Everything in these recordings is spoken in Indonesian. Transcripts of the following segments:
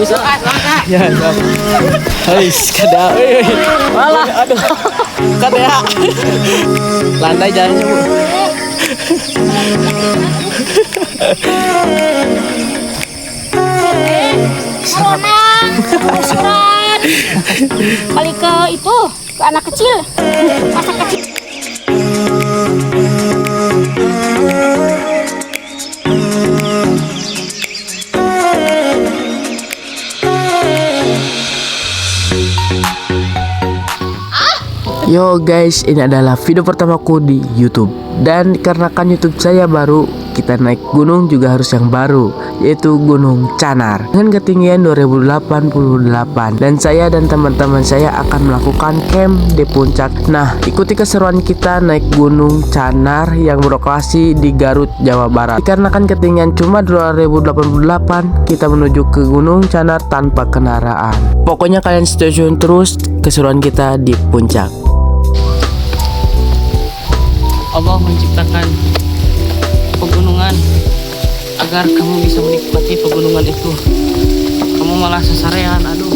Bisa. Ya, ya. Hais, kada. Malah, aduh. Kada. Landai jalannya, Bu. Surat. Balik ke itu, ke anak kecil. Masa kecil. Yo guys, ini adalah video pertamaku di YouTube. Dan karena kan YouTube saya baru, kita naik gunung juga harus yang baru, yaitu Gunung Canar dengan ketinggian 2088. Dan saya dan teman-teman saya akan melakukan camp di puncak. Nah, ikuti keseruan kita naik Gunung Canar yang berlokasi di Garut, Jawa Barat. Dikarenakan ketinggian cuma 2088, kita menuju ke Gunung Canar tanpa kendaraan. Pokoknya kalian stay tune terus keseruan kita di puncak. Allah menciptakan pegunungan agar kamu bisa menikmati pegunungan itu. Kamu malah sesarean, aduh.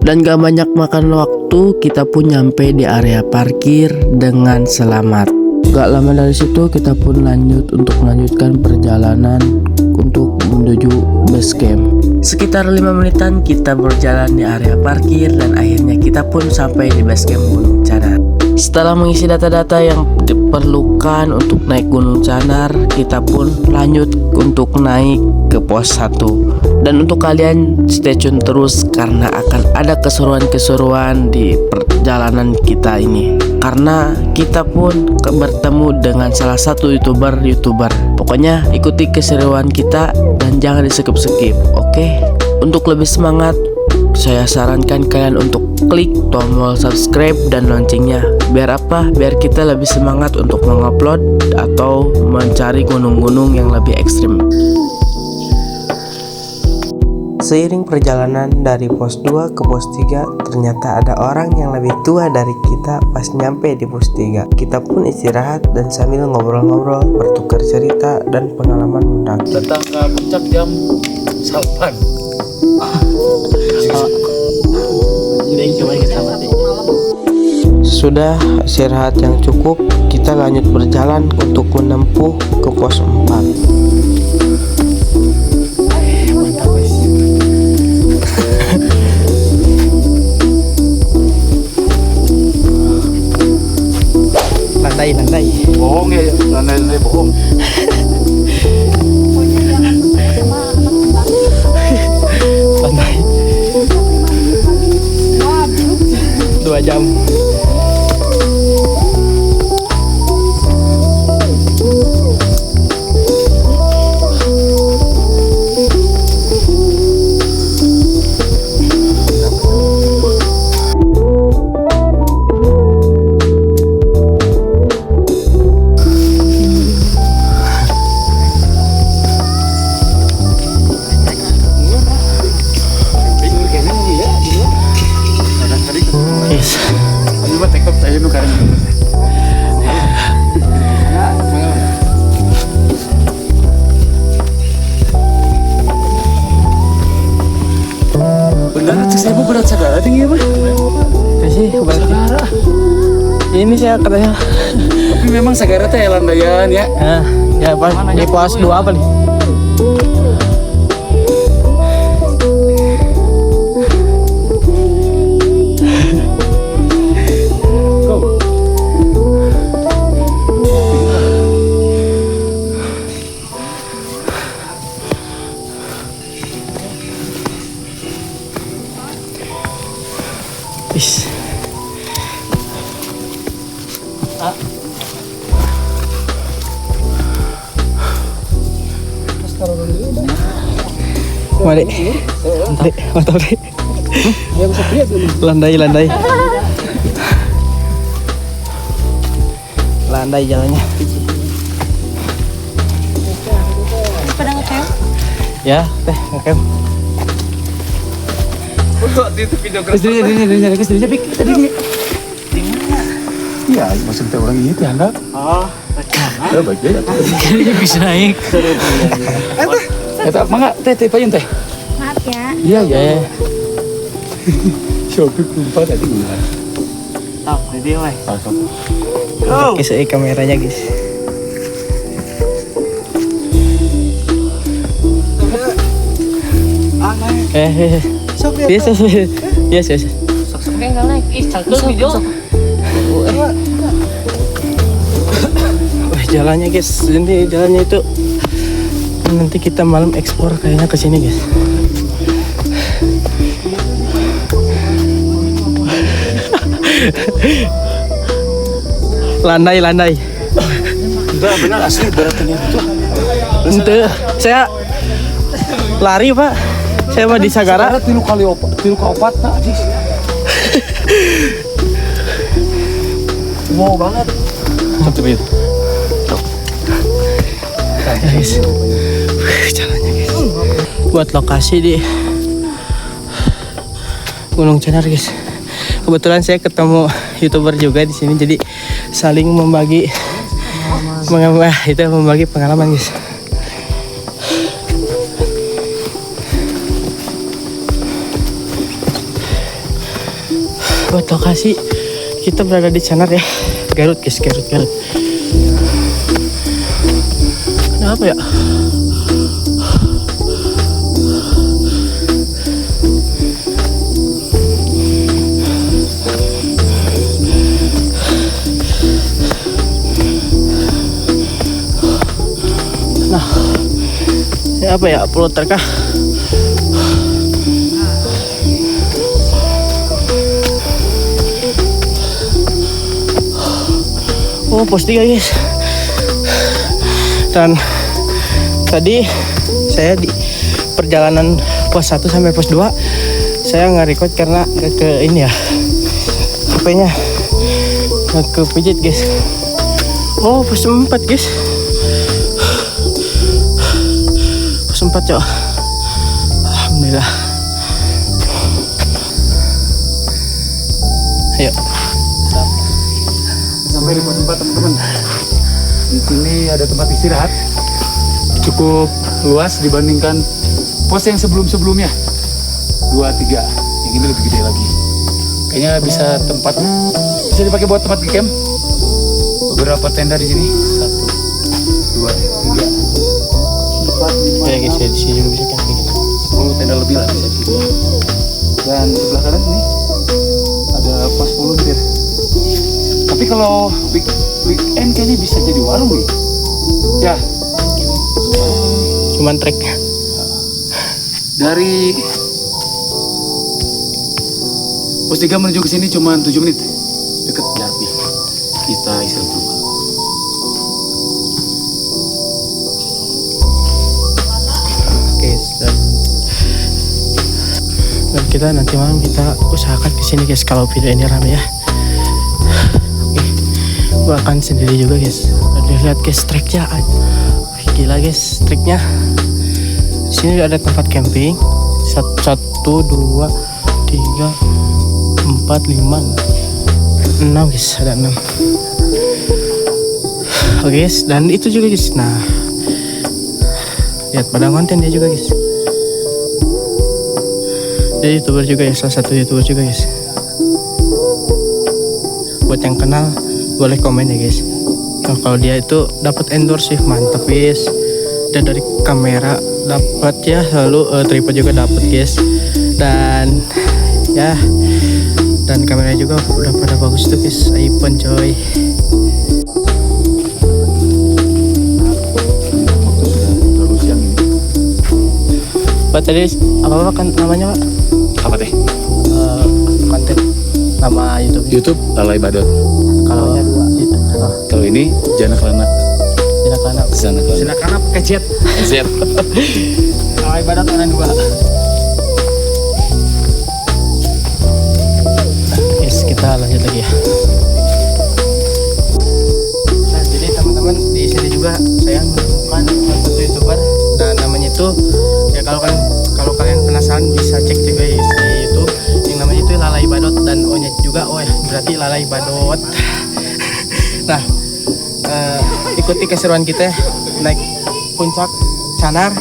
Dan gak banyak makan waktu, kita pun nyampe di area parkir dengan selamat. Gak lama dari situ kita pun lanjut untuk melanjutkan perjalanan untuk menuju base camp. Sekitar 5 menitan kita berjalan di area parkir dan akhirnya kita pun sampai di base camp Gunung Canar. Setelah mengisi data-data yang diperlukan untuk naik Gunung Canar, kita pun lanjut untuk naik ke pos 1. Dan untuk kalian stay tune terus karena akan ada keseruan-keseruan di perjalanan kita ini. Karena kita pun bertemu dengan salah satu youtuber. Pokoknya ikuti keseruan kita dan jangan di-skip, oke? Untuk lebih semangat, saya sarankan kalian untuk klik tombol subscribe dan loncengnya. Biar apa? Biar kita lebih semangat untuk mengupload atau mencari gunung-gunung yang lebih ekstrim. Seiring perjalanan dari pos 2 ke pos 3, ternyata ada orang yang lebih tua dari kita pas nyampe di pos 3. Kita pun istirahat dan sambil ngobrol-ngobrol, bertukar cerita dan pengalaman mendaki. Datang ke puncak jam 8. Sudah istirahat yang cukup, kita lanjut berjalan untuk menempuh ke pos 4. Landai. Bohong ya, landai bohong. Landai 2 jam. Berat segala tinggi apa? Sih, Sagara. Ini sih katanya. Tapi memang Sagara teh landaian ya. Nah, ya pas di pos 2 apa nih? Is. Mari. Mantap deh. Landai. Landai jalannya. Pada ngecamp? Ya, teh ngecamp. Istrinya Pik tadi dia. Iya, maksud kita orang ini dianggap. Oh, baik ya. Kayaknya bisa naik. Eta mangga teh payun teh. Maaf ya. Iya ya. Shopee lupa tadi gimana? Tahu, jadi weh. Oh. Pakai kameranya guys. Biasa. Sok-sok enggak naik. Ih, cangkel video. Jalannya guys, ini jalannya itu nanti kita malam ekspor kayaknya ke sini guys. Landai. Enggak benar asli beratnya itu. Ente, saya lari pak. Saya mah di Sagara. Tilu kali opat nak Jis. Wow banget. Satu menit. Guys, jalannya guys. Buat lokasi di Gunung Cenar guys. Kebetulan saya ketemu YouTuber juga di sini, jadi saling membagi pengalaman guys. Buat lokasi kita berada di Cenar ya, Garut guys, Garut. Kenapa ya? Nah, ini apa ya? Plotter kah? Oh, pos 3 guys. Dan tadi saya di perjalanan pos 1 sampai pos 2 saya nggak record karena nggak ke ini ya, HP-nya nggak kepijit guys. Oh, pos 4 guys. Pos 4 cok. Alhamdulillah. Ayo. Sampai di pos 4 teman-teman. Di sini ada tempat istirahat cukup luas dibandingkan pos yang sebelumnya 2, 3. Yang ini lebih gede lagi. Kayaknya bisa dipakai buat tempat camp. Beberapa tenda di sini. 1, 2, 3, 4, 5. Ya guys, ya di sini juga bisa camping. 10 tenda lebih lah bisa di sini. Dan sebelah kanan ini ada pos volunteer. Tapi kalau weekend kayaknya bisa jadi warung nih. Ya. Cuman trek. Dari pos 3 menuju ke sini cuma 7 menit. Deket jaraknya. Kita istirahat dulu. Guys, dan kita nanti malam kita usahakan kesini guys kalau video ini rame ya. Gua akan sendiri juga guys. Lihat guys treknya, gila guys treknya. Di sini ada tempat camping. 1, 2, 3, 4, 5, 6 guys, ada 6. Oke guys, dan itu juga guys. Nah, lihat pada konten dia juga guys. Dia YouTuber juga ya, salah satu YouTuber juga guys. Buat yang kenal boleh komen ya guys. Nah, kalau dia itu dapat endorse sih mantap guys. Dan dari kamera dapat ya, lalu tripod juga dapat guys. Dan ya, dan kameranya juga udah pada bagus tuh guys, iPhone coy. Pak tadi apa kan namanya Pak? Apa teh? Konten nama YouTube Lalai Badot. Kalau Kalau ini Jana Kelana. Jana Kelana pakai jet. Z. Lalai Badot orang 2. Guys, kita lanjut lagi ya. Nah, jadi teman-teman di sini juga saya menemukan satu YouTuber dan namanya itu ya kalau kalian penasaran bisa cek juga ya di YouTube. badot dan O-nya juga. Oh ya, berarti lalai badot. Nah, ikuti keseruan kita naik puncak Canar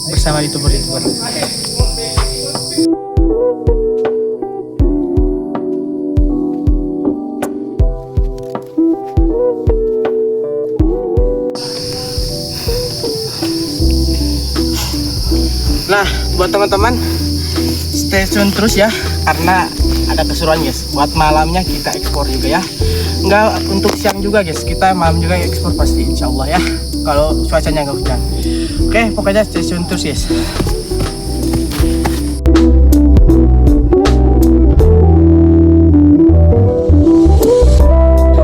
bersama youtuber-youtuber. Nah, buat teman-teman stay tune terus ya, karena ada keseruan guys. Buat malamnya kita ekspor juga ya. Enggak untuk siang juga guys, kita malam juga ekspor pasti insya Allah ya. Kalau cuacanya nggak hujan. Oke, pokoknya stay tune terus guys.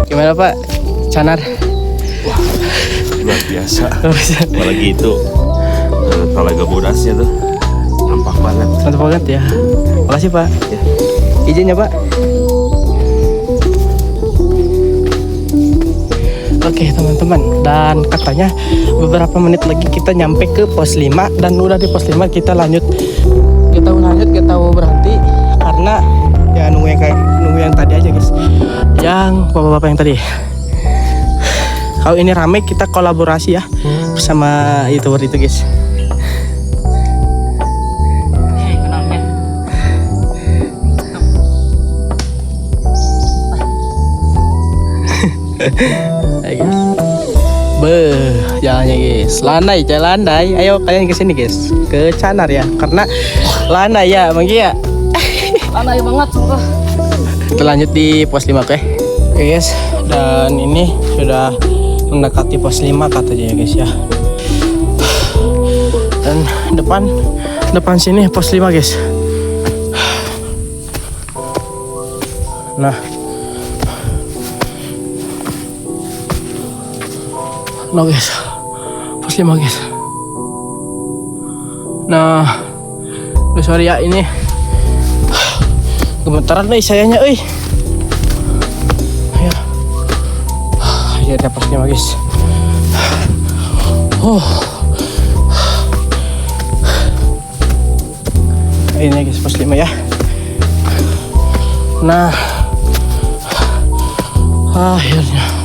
Gimana Pak Canar? Wah, luar biasa. Apalagi itu Talaga Bodasnya tuh nampak banget. Mantap banget ya. Makasih Pak. Ya. Izinnya Pak. Oke teman-teman, dan katanya beberapa menit lagi kita nyampe ke pos 5, dan udah di pos 5 kita lanjut. Kita lanjut, kita mau berhenti karena ya nunggu yang tadi aja guys. Yang bapak-bapak yang tadi. Kalau ini rame kita kolaborasi ya bersama youtuber itu guys. Jalannya guys, landai. Ayo kalian kesini guys, ke Canar ya, karena landai ya, Manggi ya. Landai banget sumpah. Kita lanjut di pos 5 oke guys, dan ini sudah mendekati pos 5 katanya ya guys ya. Dan depan sini pos 5 guys. Nah, guys, pos 5 guys. Nah, sorry ya, ini gemetaran nih sayanya, ya ada pos 5 guys. Ini guys pos 5 ya. Nah, akhirnya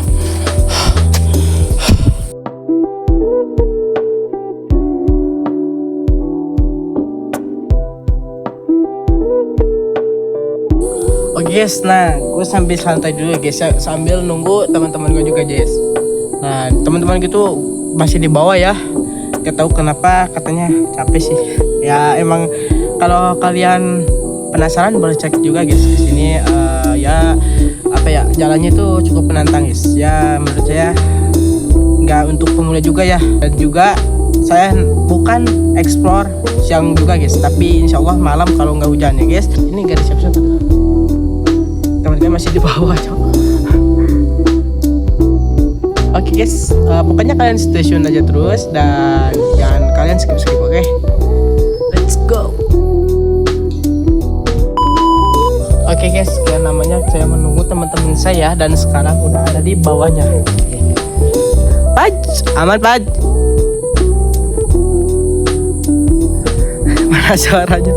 guys, nah gue sambil santai dulu guys ya, sambil nunggu teman-teman gue juga guys. Nah teman-teman gitu masih di bawah ya, gak tahu kenapa katanya capek sih ya. Emang kalau kalian penasaran boleh cek juga guys ke sini. Ya apa ya, jalannya itu cukup menantang guys ya, menurut saya nggak untuk pemula juga ya. Dan juga saya bukan explore siang juga guys, tapi insya Allah malam kalau nggak hujan ya guys. Ini gak ada siapa-siapa, teman-teman masih di bawah coba. Oke guys, pokoknya kalian stay tune aja terus dan jangan kalian skip oke? Let's go. Oke guys, kayak namanya saya menunggu teman-teman saya dan sekarang udah ada di bawahnya. Paj, aman Paj. Mana suaranya?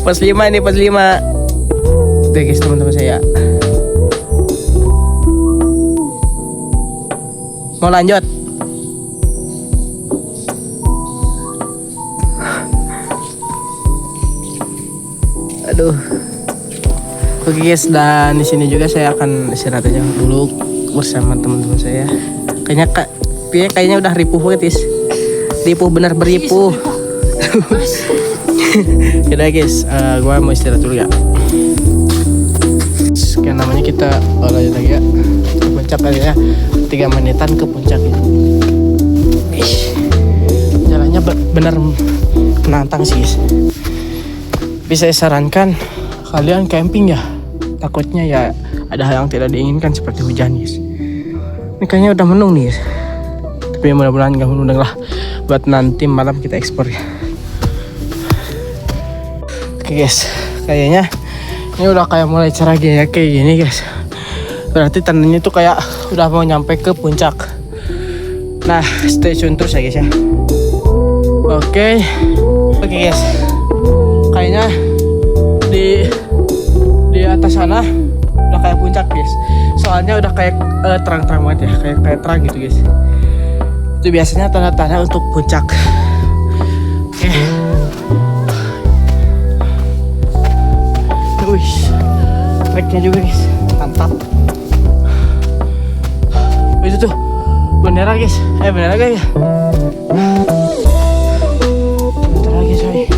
Pos 5 ini, pos 5. Oke guys, teman-teman saya mau lanjut. Aduh. Oke guys, dan di sini juga saya akan istirahat aja dulu bersama teman-teman saya. Kayaknya udah ripuh banget guys. Ripuh, benar beripuh. Yaudah guys, gua mau istirahat dulu ya. Kayak namanya kita lanjut lagi ya ke puncak kali ya, 3 menitan ke puncak ya. Jalannya benar menantang sih guys. Bisa saya sarankan kalian camping ya, takutnya ya ada hal yang tidak diinginkan seperti hujan guys. Ini kayaknya udah mendung nih guys, tapi mudah-mudahan gak mendung lah, buat nanti malam kita ekspor ya. Oke guys, kayaknya ini udah kayak mulai cerah ya kayak gini guys. Berarti tandanya tuh kayak udah mau nyampe ke puncak. Nah, stay tune terus ya guys ya. Oke guys. Kayaknya di sana udah kayak puncak guys. Soalnya udah kayak terang-terang banget ya, kayak terang gitu guys. Itu biasanya tanda-tanda untuk puncak. Oke. Wih, treknya juga guys, mantap. Itu tuh bendera guys, bendera guys ya. Bentar lagi coy.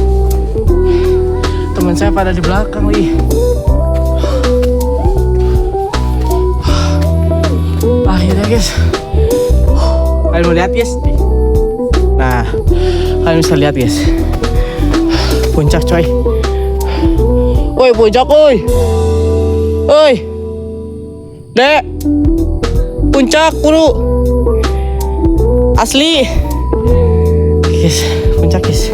Teman saya pada di belakang lagi. Akhirnya guys, kalian mau lihat guys? Nah, kalian bisa lihat guys, puncak coy. Woi puncak, woi, dek, puncak buru, asli, guys, puncak guys.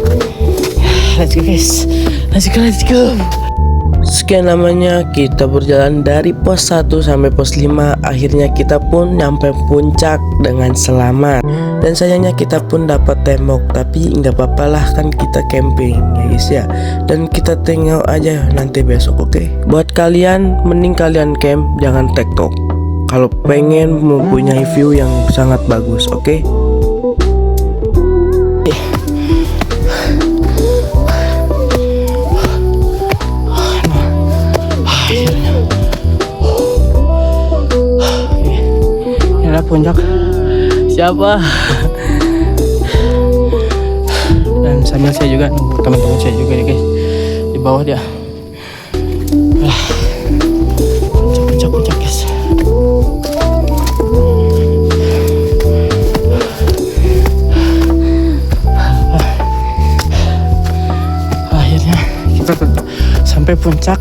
Let's go guys, let's go. Sekian lamanya kita berjalan dari pos 1 sampai pos 5. Akhirnya kita pun nyampe puncak dengan selamat. Dan sayangnya kita pun dapat tembok, tapi nggak apa-apa lah, kan kita camping ya guys ya. Dan kita tengok aja nanti besok, oke? Buat kalian, mending kalian camp, jangan TikTok kalau pengen mempunyai view yang sangat bagus, oke? Puncak siapa? Dan sambil saya juga nunggu teman-teman saya juga nih guys di bawah dia. Puncak guys. Akhirnya kita sampai puncak,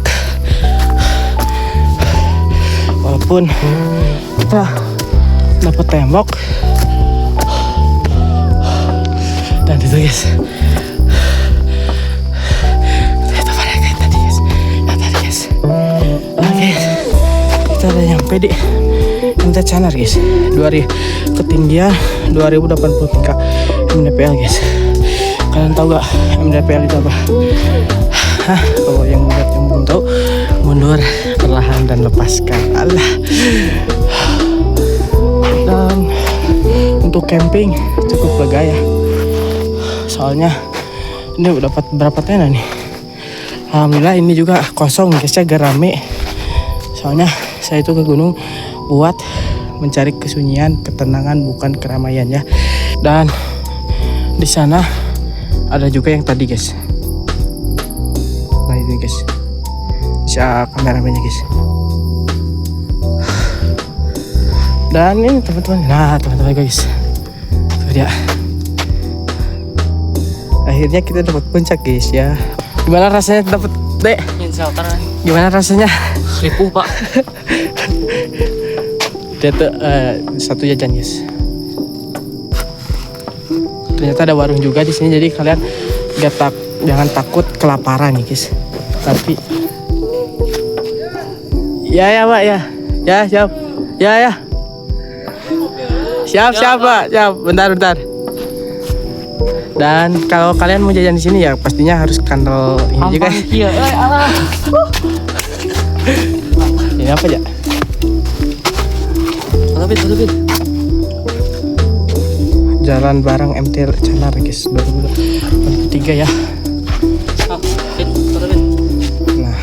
walaupun kita dapat tembok. Dan itu guys, itu pada kayak tadi guys, oke, kita udah nyampe di MT Canar guys. Ketinggian 2083 mdpl guys. Kalian tahu gak mdpl itu apa? Kalau yang belum tahu, mundur perlahan dan lepaskan. Allah. Dan untuk camping cukup lega ya, soalnya ini udah dapat berapa tenda nih. Alhamdulillah ini juga kosong guys ya, gak rame. Soalnya saya itu ke gunung buat mencari kesunyian, ketenangan, bukan keramaian ya. Dan di sana ada juga yang tadi guys. Nah ini guys, bisa kameramennya guys. Dan ini teman-teman, nah teman-teman guys, tuh dia. Akhirnya kita dapat puncak guys ya. Gimana rasanya dapat, Dek? Gimana rasanya? Ripuh pak. Dia tuh satu jajan guys. Ternyata ada warung juga di sini, jadi kalian jangan takut kelaparan nih guys. Tapi ya pak ya siap ya. Siap Pak, bentar. Dan kalau kalian mau jajan di sini ya pastinya harus kandel ini juga. Ini apa ya? Lebih. Jalan bareng MT Canar guys, 2023 ya. Nah,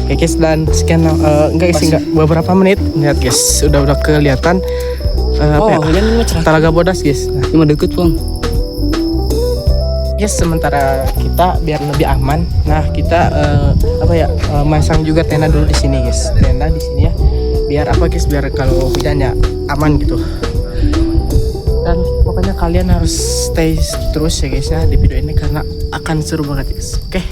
oke guys, dan sekian enggak beberapa menit lihat guys, udah kelihatan Talaga Bodas guys. Nah, Cuma deket bang. Yes, sementara kita biar lebih aman, nah kita masang juga tenda dulu di sini guys. Tenda di sini ya, biar biar kalau hujan ya aman gitu. Dan pokoknya kalian harus stay terus ya guys ya di video ini karena akan seru banget guys. Oke.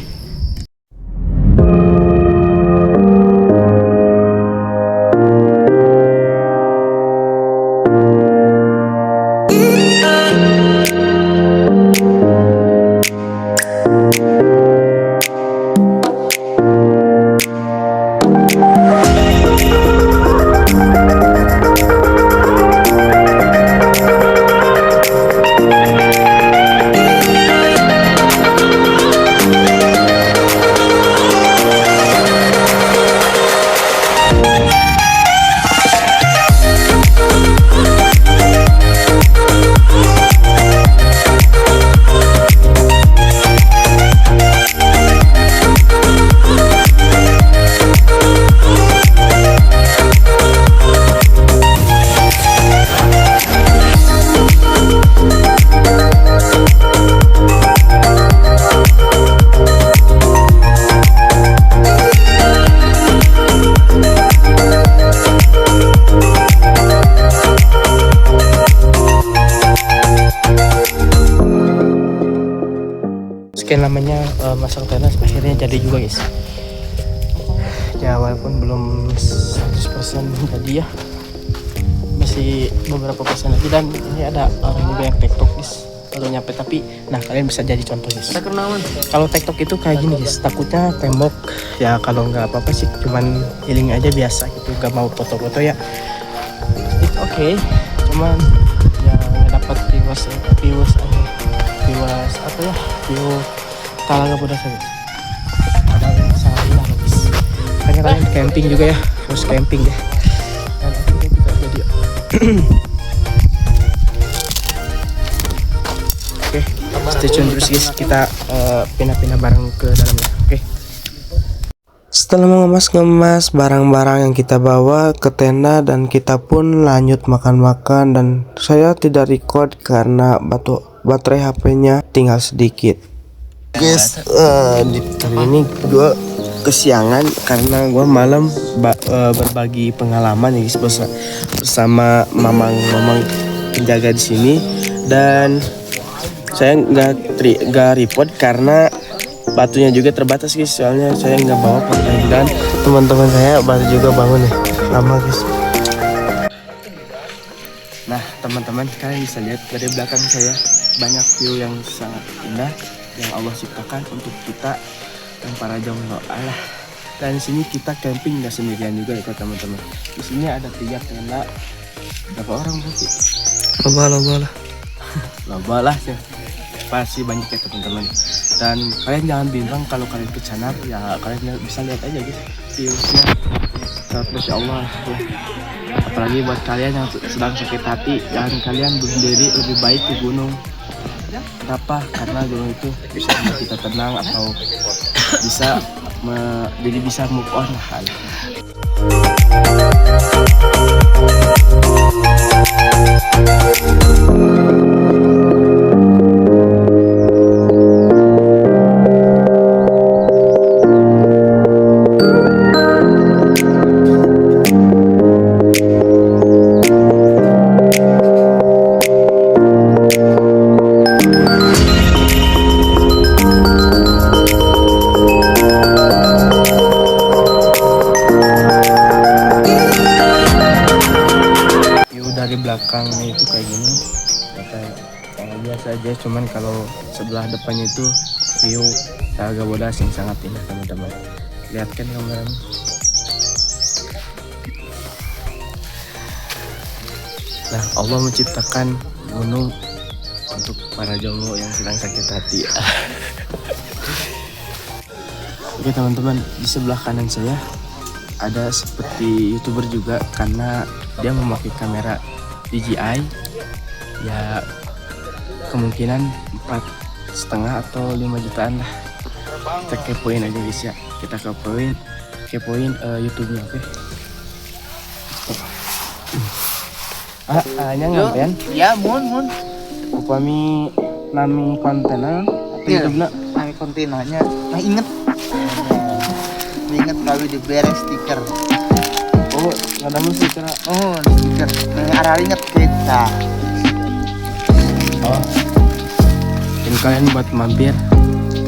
masuk teras akhirnya jadi juga guys. Ya walaupun belum 100% jadi ya, masih beberapa persen lagi. Dan ini ada orang juga yang TikTok guys baru nyampe, tapi nah kalian bisa jadi contoh guys. Kalau TikTok itu kayak gini guys, takutnya tembok ya, kalau nggak apa-apa sih, cuman healing aja biasa gitu, gak mau foto-foto ya. It's okay, cuman ya nggak dapat views apa ya, view talaga bodas guys. Ada yang sangat indah guys. Makanya kalian camping juga ya, harus camping ya. Dan akhirnya kita jadi oke, stay tune terus guys, kita pindah-pindah barang ke dalamnya. Oke. Setelah mengemas barang-barang yang kita bawa ke tenda, dan kita pun lanjut makan-makan, dan saya tidak record karena baterai HP-nya tinggal sedikit. Guys, di kali ini gue kesiangan karena gue malam berbagi pengalaman ya guys bersama mamang penjaga di sini, dan saya nggak report karena batunya juga terbatas guys, soalnya saya nggak bawa pemain, dan teman-teman saya baru juga bangun ya, lama guys. Nah teman-teman, kalian bisa lihat dari belakang saya banyak view yang sangat indah yang Allah ciptakan untuk kita dan para jomblo. Dan di sini kita camping nggak sendirian juga ya teman-teman. Di sini ada 3 tenda. Berapa orang berarti? Loba lah ya. Pasti banyak ya teman-teman. Dan kalian jangan bimbang kalau kalian ke sana ya, kalian bisa lihat aja guys viewsnya. Masya Allah ya. Apalagi buat kalian yang sedang sakit hati, jangan kalian bunuh diri, lebih baik ke gunung. Kenapa? Karena gunung itu bisa membuat kita tenang atau bisa jadi bisa move on lah. Belakangnya itu kayak gini, kayak biasa aja, cuman kalau sebelah depannya itu view Talaga Bodas yang sangat indah teman-teman. Lihat kan kamera. Nah Allah menciptakan gunung untuk para jomblo yang sedang sakit hati. Oke teman-teman, di sebelah kanan saya ada seperti YouTuber juga, karena dia memakai kamera DJI ya, kemungkinan 4,5 atau 5 jutaan lah. Kita kepoin aja guys ya, kita kepoin YouTube-nya. Oke. Nya ngapain? Ya, mun. Upami nami kontenan YouTube-na. Nami kontenanya. Nah, inget kali diberi stiker. Oh, ada musik kira. Oh, stiker. Arah inget kita. Oh. Dan kalian buat mampir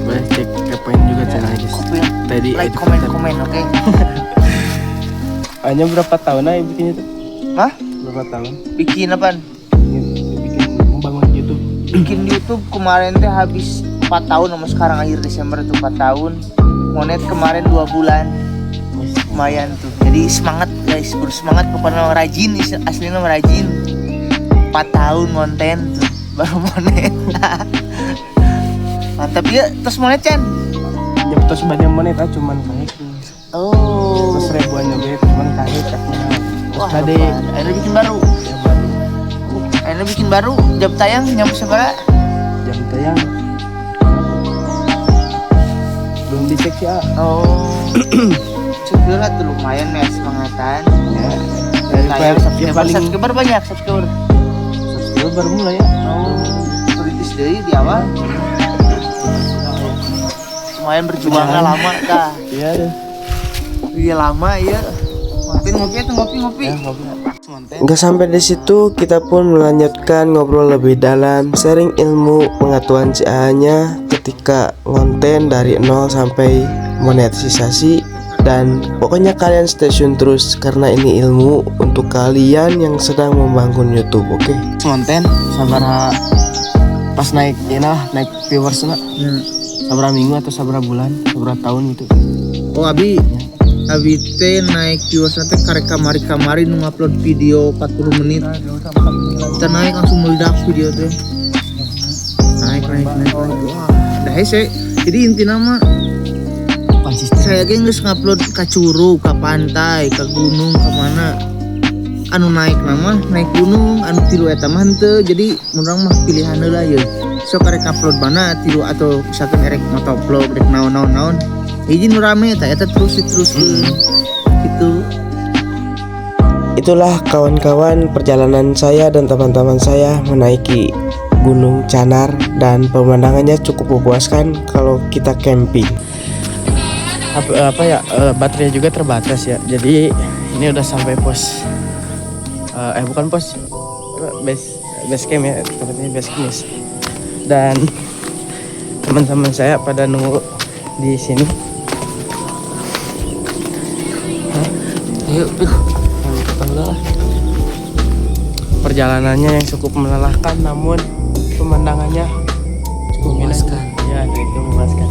boleh cek kepoin juga channel guys. Tadi like, komen, oke. Hanya berapa tahun aja bikin itu? Hah? Berapa tahun? Bikin apaan? Bikin membangun YouTube. Bikin YouTube kemarin teh habis 4 tahun sama sekarang akhir Desember itu 4 tahun. Monet kemarin 2 bulan. Lumayan tuh. Jadi semangat guys, bersemangat kepada rajin, aslinya rajin. 4 tahun konten tuh baru monet. Mantap ya, terus monet Chan. Ya terus banyak monet cuman kayak. Oh. Terus ribuan juga cuman kayak caknya. Wah, tadi akhirnya bikin baru. Ya baru. Akhirnya bikin baru, jam tayang nyampe seberapa? Jam tayang belum dicek ya. Oh. Segera tuh lumayan ya semangatan. Ya. Subscriber banyak, subscriber baru mulai ya. Oh, kritis dari di awal. Lumayan berjuangnya lama kah? Iya deh. Iya lama ya. Ngopi. Ya, ngopi. Nggak sampai di situ, kita pun melanjutkan ngobrol lebih dalam, sharing ilmu pengetahuan CA-nya ke ketika ngonten dari nol sampai monetisasi. Dan pokoknya kalian stay tune terus karena ini ilmu untuk kalian yang sedang membangun YouTube, oke? Konten sabaraha pas naik naik viewers sabaraha minggu atau sabaraha bulan, sabaraha tahun gitu. Oh abi teh naik viewers teh karek kamari nu ngupload video 40 menit. Kita naik langsung meledak video teh. Naik. Wah, dah hese. Jadi intinya mah Konsisten. saya ge geus ngupload ka curug, ka pantai, ka gunung, ka mana. Anu naik naik gunung, anu tilu eta mah henteu. Jadi mun urang mah pilihan heula ye. Sok karek upload mana tilu atau misalkan erek motovlog, rek naon. Hiji nu rame eta terus gitu. Itulah kawan-kawan perjalanan saya dan teman-teman saya menaiki Gunung Canar dan pemandangannya cukup memuaskan kalau kita camping. Baterai juga terbatas ya. Jadi ini udah sampai pos bukan pos, base camp ya, tempatnya base camp. Dan teman-teman saya pada nunggu di sini. Yuk. Perjalanannya yang cukup melelahkan namun pemandangannya cukup memuaskan. Ya, itu memuaskan.